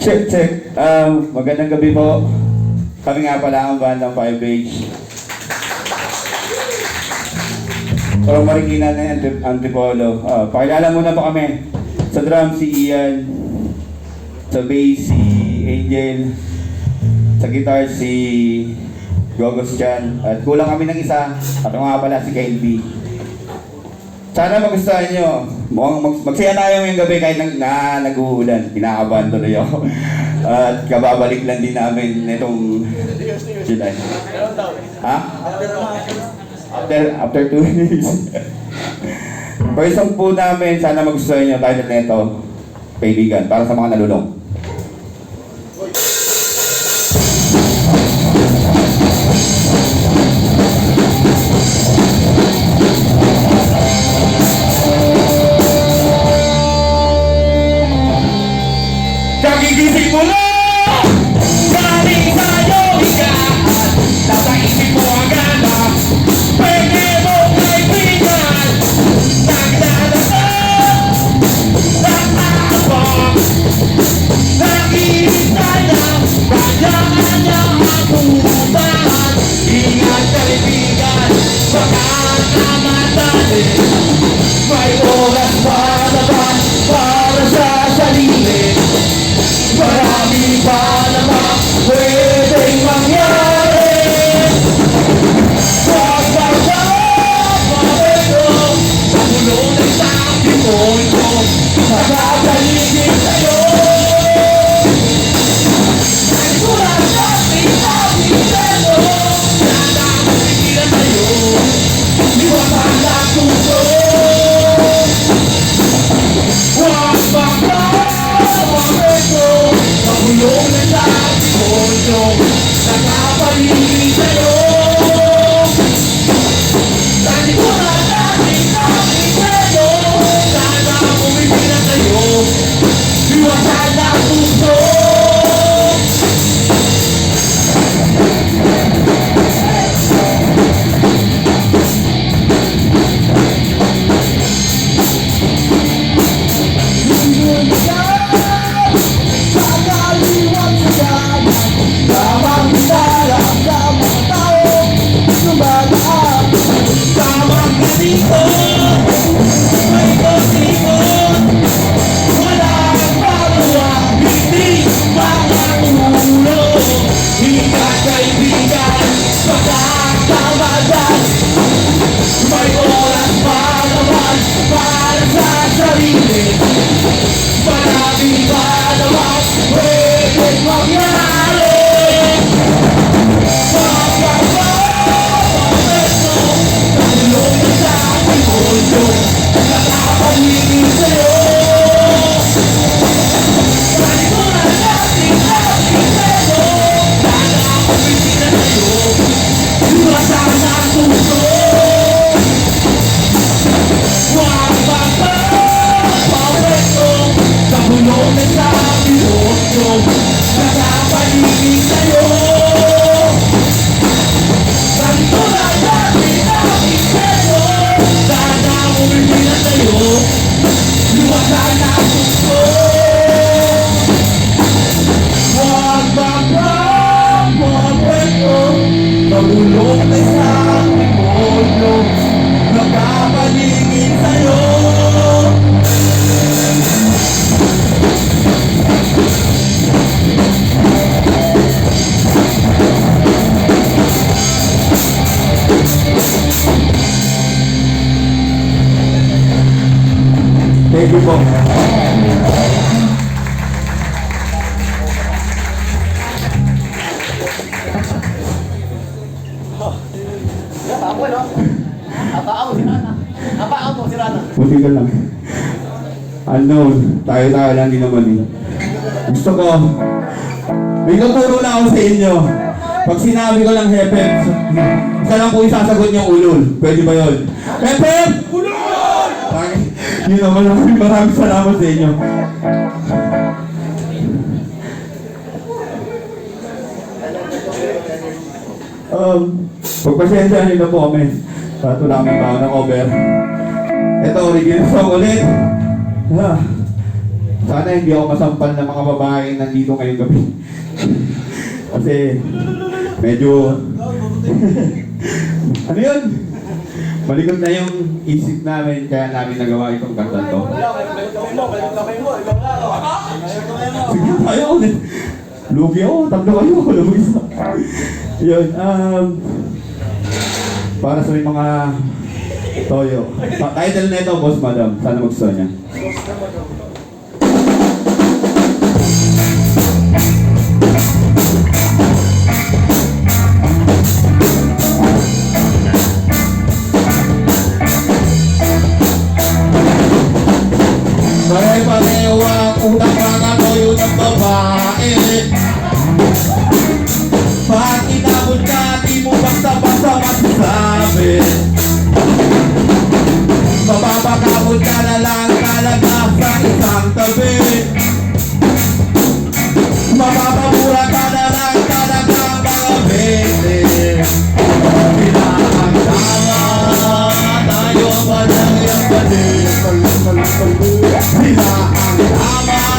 Check, check. Magandang gabi po. Kami nga pala ang band ng 5H. From Marikina na Antipolo. Pakilala muna po kami. Sa drum si Ian. Sa bass si Angel. Sa guitar si Gogos Chan. At kulang kami ng isa. At nga pala si KLB. Sana magustuhan nyo. Magsaya tayo ngayong gabi kahit nag-uulan. Kinakabahan tuloy ako. At kababalik lang din namin nitong July. Ha? After 2 days. First song po namin, sana magustuhan nyo. Title nito, Kaibigan, para sa mga nalulong. Kagigising mo na! Galing sa'yo higaan, nasa isip mo ang gana. Pwede mo kaibigan, nagdadasal, nakaabang, nakikita na, kanya-kanya ang pupuntahan. Ingat kaibigan, baka namatali. May oras pa naman para sa sarili. Marami pa naman pwedeng mangyari. Huwag magpapapapito, magulo na sa pipon ko, nakakaligid sa'yo. Nagsulat natin sa pinselo, nanamuligilan sa'yo, iwasan ang puso. Huwag magpapapapito, magulo na sa pipon ko, nakapaligid sa'yo. Nagsulat natin sa pinselo, nanamuligilan sa'yo, iwasan ang puso. Tamang galikot, may kosikot, walang magawa, hindi makatulog. Ingat kaibigan, pagkakamadan, may oras pa naman para sa sarili. Marami pa naman pwedeng mangyari. Nakapaligid sa'yo. Nagsulat natin ang pinselo, nanamuligilan sa'yo, iwasan ang puso. Huwag magpapapapito, kabulong na sa pipon ko, nakapaligid sa'yo. Nagsulat natin ang pinselo, nanamuligilan sa'yo, iwasan ang puso. Huwag magpapapito, kabulong na sa pipon ko, nakapaligid sa'yo. Thank you po. Ako, no? Apaan mo si Rana? Apaan mo si Rana? Buti ka lang. Tayo lang din naman eh. Gusto ko, may tuturo na ako sa inyo. Pag sinabi ko lang hepe, isa lang po isasagot niyong ulol. Pwede ba yun? Hepe! Ulol! Yun naman, maraming salamat sa inyo. Pagpasensya nyo na po kami. Ito namin tao ng cover. Ito, original song ulit. Sana hindi ako masampal ng mga babae nandito ngayong gabi. Kasi medyo ano yun? Malikot na yung isip namin kaya namin nagawa itong kanta to. Sige tayo ulit. Lugi ako, tatlo kayo, lugi isa. Yun, para sa mga toyo. Title na ito, Boss Madam. Sana magustuhan niya. Pare-pareho ang unang mga toyo ng babae. Pag inabot ka, di mo basta-basta masasabi. Mapapakabot ka na lang talaga sa isang tabi. Mapapamura ka na lang talaga mga bete. Pinakagama tayo pa lang yung balik. Sila ang tama,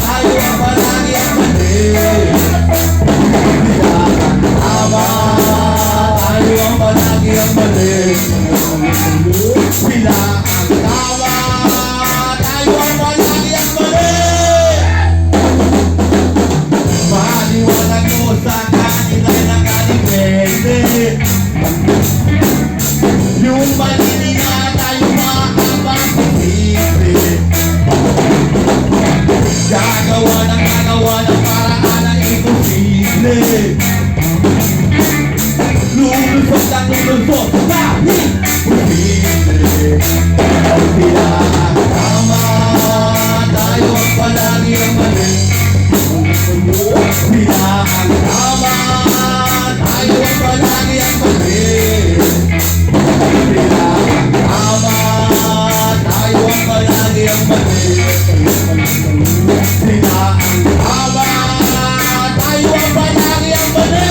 tayo ang palagi ang mali. Sila ang tama, tayo ang palagi ang mali. Sila ang tama, tayo ang palagi ang mali. Maliwanag mo sa kanila'y nakalipete. Yung mali nga tayo makapag-isip. Gagawa ng paraan ang imposible. Lulusot ang lulusot, kahit posible. Sila ang tama, tayo ang palagi ang mali. Sila ang tama, tayo ang palagi ang mali. Sila ang tama, tayo ang palagi ang mali. Sila ang tama, tayo ang palagi ang mali.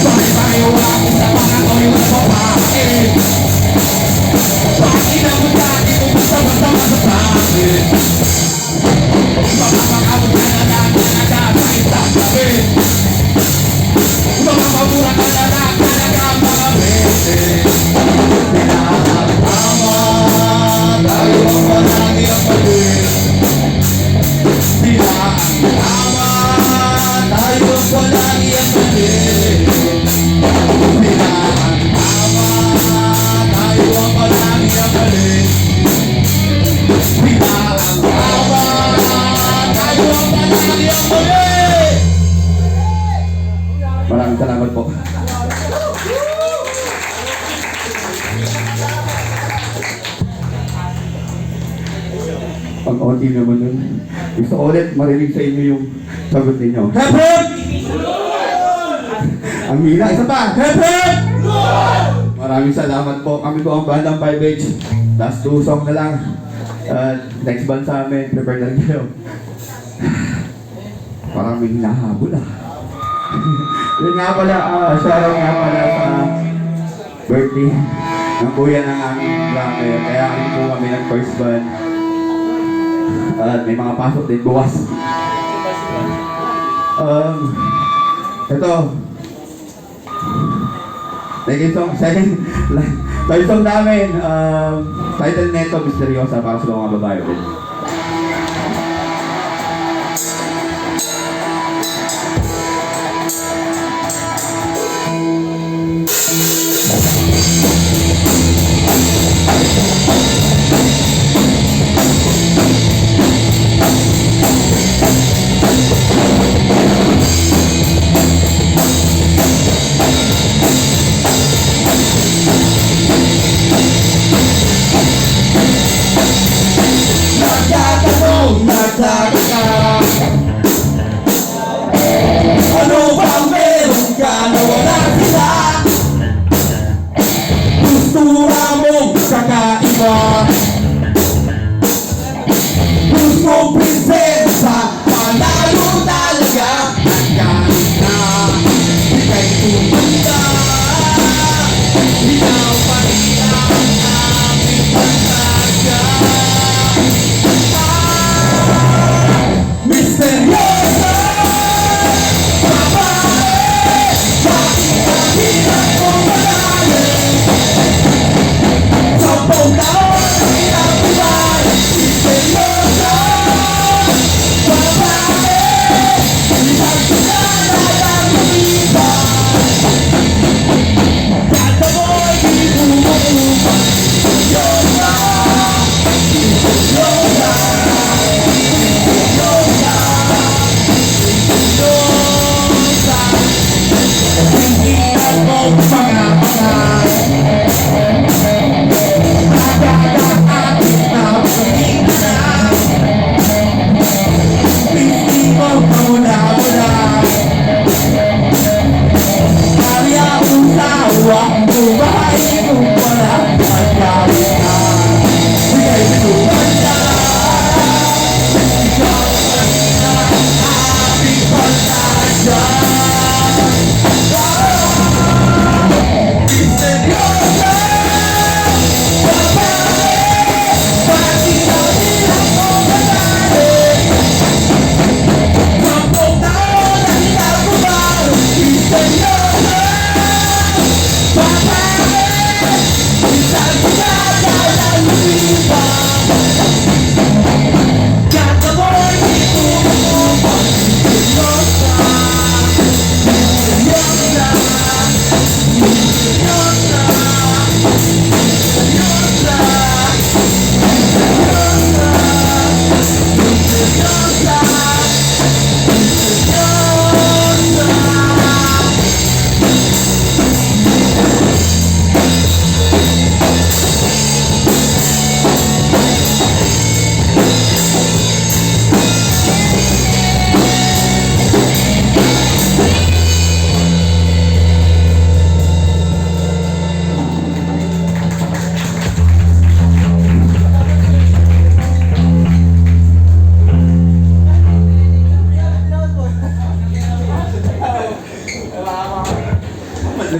Pare-pareho ang unang mga toyo ng babae. Pag inabot ka, di mo basta-basta masasabi. Mapapakabot ka na lang talaga sa isang gabi. Mapapamura ka na lang talaga mga bete. Sila ang tama, tayo ang palagi ang mali. Sila ang tama, tayo ang palagi ang mali. Sila ang tama, tayo ang palagi ang mali. Sila ang tama, tayo ang palagi ang mali. Maraming salamat po. Ang onti naman nun. Gusto ko ulit marinig sa inyo yung sagot ninyo. Hep hep! Ang hina, isa pa! Hep hep! Maraming salamat po. Kami po ang bandang 5H. Last 2 song na lang. Next band sa amin, prepare na rin kayo. Parang may hinahabol ah. Yun nga pala, shoutout nga pala sa birthday ng kuya ng aming drummer. Kaya kami po kami ng first band. At may mga pasok din bukas. Ito. Second song namin. Title neto, Misteryosa, para sa mga babae ulit.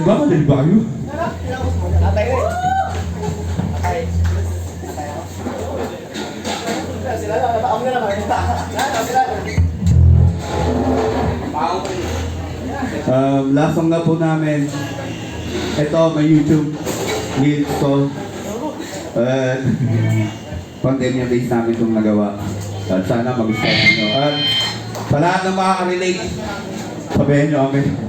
Nagmamadali ba kayo? Atay rin. Atay. Sila na, nataam na naman. Sila na. Last song na po namin. Ito, may YouTube lyrics ko. Content yung base namin itong nagawa. At sana magustuhan nyo. At sa lahat ng makaka-relate, sabihin nyo kami.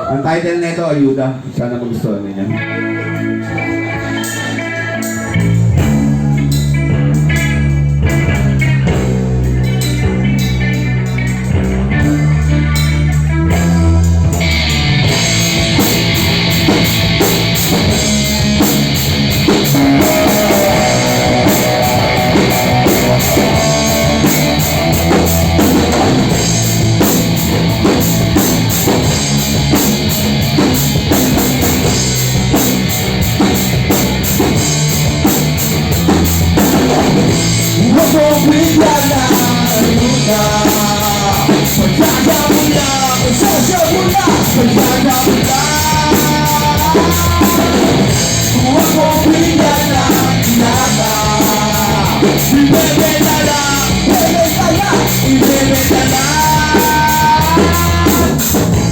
Ang title nito, Ayuda. Sana magustuhan ninyo.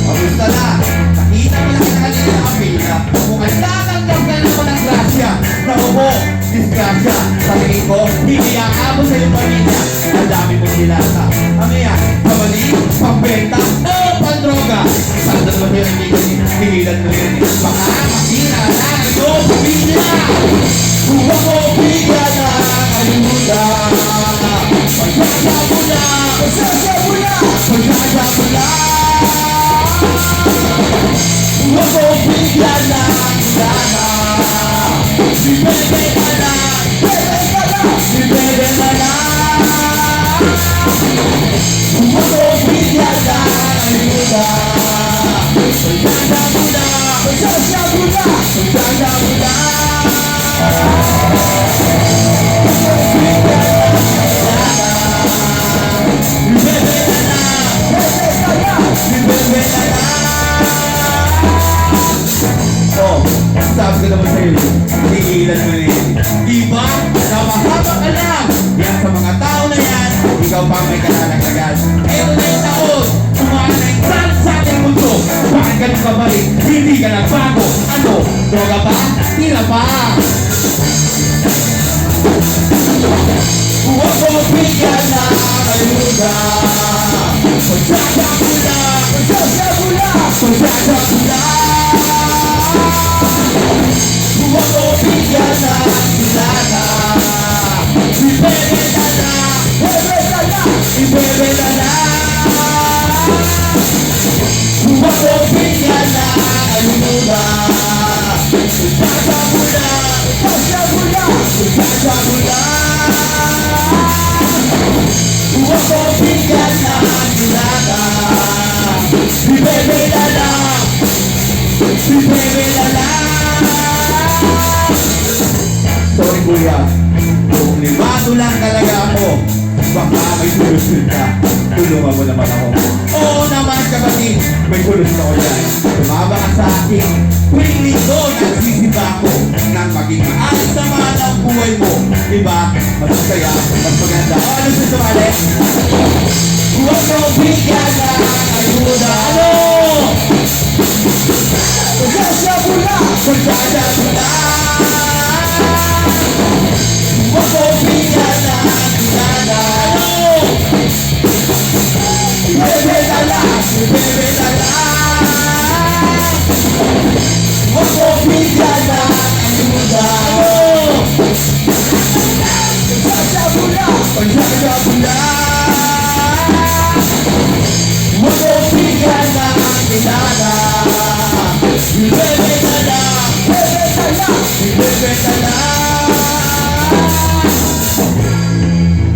Kamusta na? Nakita mo lang kanina ang pila. Kung ang tatanggap ka naman ng grasya, naku mo, disgrasya. Sa tingin ko, hindi akabot sa iyong pamilya. Ang dami mong nilasa. Ano yan? Kamali? Pambenta? O pandroga? Sandan mo rin ang higilan mo rin. Baka makina na ang iyong pamilya. Kung ako bigyan na ayuda, pagsasabula, pagsasabula, pagsasabula. Kung ako bigyan na ayuda, ibebe ka na, ibebe ka na, ibebe ka na. Kung ako bigyan na ayuda, pagsasabula, pagsasabula, pagsasabula. Sabi ko naman sa'yo, higilan mo rin. Diba? Namahaba ka lang. Yan sa mga tao na yan, ikaw pa may kalalaglagan. Eto na yung taon, tumaan na yung trans sa ating mundo. Bakit ka nang kabalik? Hindi ka nagbago. Ano? Droga ba? Tira pa. Huwag mo bigyan na ayuda. Pagsasabula, pagsasabula, pagsasabula. Huwag mo bigyan na ilana. Ibebe na na, ibebe na na, ibebe na na. Huwag mo bigyan na ayuda. Pagsasabula, pagsasabula, pagsasabula. Huwag mo bigyan na ilana. Ibebe na na, ibebe na na. Sorry kuya, kung limado lang talaga ako, baka may solusyon ka. Tulungan mo naman ako. Oo naman kapatid, may solusyon ako dyan. Tumaba ka sa akin, tuwing linggo nagsisiba ko nang maging maayos naman ang buhay mo. Diba? Mas masaya, mas maganda. O ano sa sumali? Huwag mo bigyan na ayuda. Ano? Pagsasabula, pagsasabula. Huwag mo bigyan na ilana. Ano? Ibebe na lang, ibebe na lang. Huwag mo bigyan na ayuda. Ano? Pagsasabula, pagsasabula. Huwag mo bigyan na ilana. Ibebe na lang, ibebe na lang, ibebe na lang.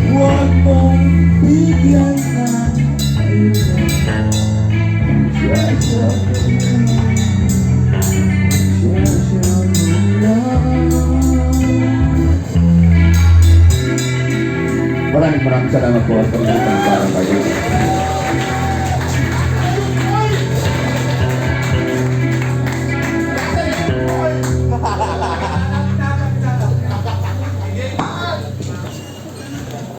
Huwag mong bigyan na ayuda. Maraming salamat po at pagkakas para kayo.